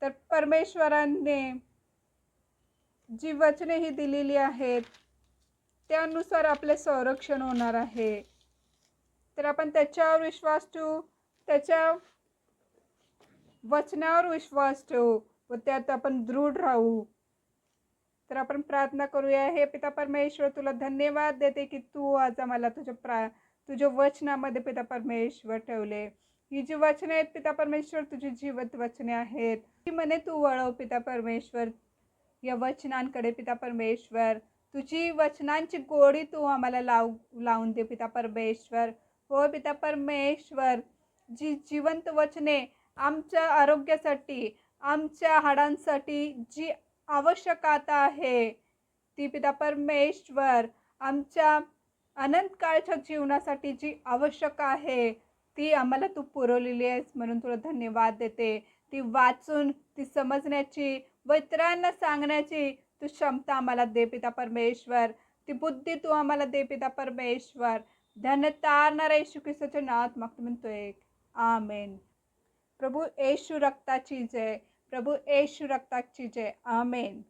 तर परमेश्वराने जी वचने ही दिलेली आहेत त्यानुसार आपले संरक्षण होणार आहे. तर आपण त्याच्यावर विश्वास ठेवू, त्याच्या वचनावर विश्वास ठेवू व त्यात आपण दृढ राहू. तर आपण प्रार्थना करूया. हे पिता परमेश्वर, तुला धन्यवाद देते की तू आज आम्हाला तुझ्या वचनामध्ये पिता परमेश्वर ठेवले. ही जी वचने आहेत पिता परमेश्वर, तुझी जीवंत वचने आहेत. ती मने तू वळव पिता परमेश्वर या वचनांकडे पिता परमेश्वर. तुझी वचनांची गोडी तू आम्हाला लावून दे पिता परमेश्वर. हो पिता परमेश्वर, जी जिवंत वचने आमच्या आरोग्यासाठी, आमच्या हाडांसाठी जी आवश्यकता आहे ती पिता परमेश्वर आमच्या अनंत काळच्या जीवनासाठी जी आवश्यक आहे ती आम्हाला तू पुरवलेली आहेस, म्हणून तुला धन्यवाद देते. ती वाचून ती समजण्याची व इतरांना सांगण्याची तू क्षमता आम्हाला दे पिता परमेश्वर. ती बुद्धी तू आम्हाला दे पिता परमेश्वर. धन्य तारणारा येशू ख्रिस्ताच्या नावात मागतो म्हणतोय, आमेन. प्रभू येशू रक्ताची जय, प्रभू येशू रक्ताची जय, आमेन.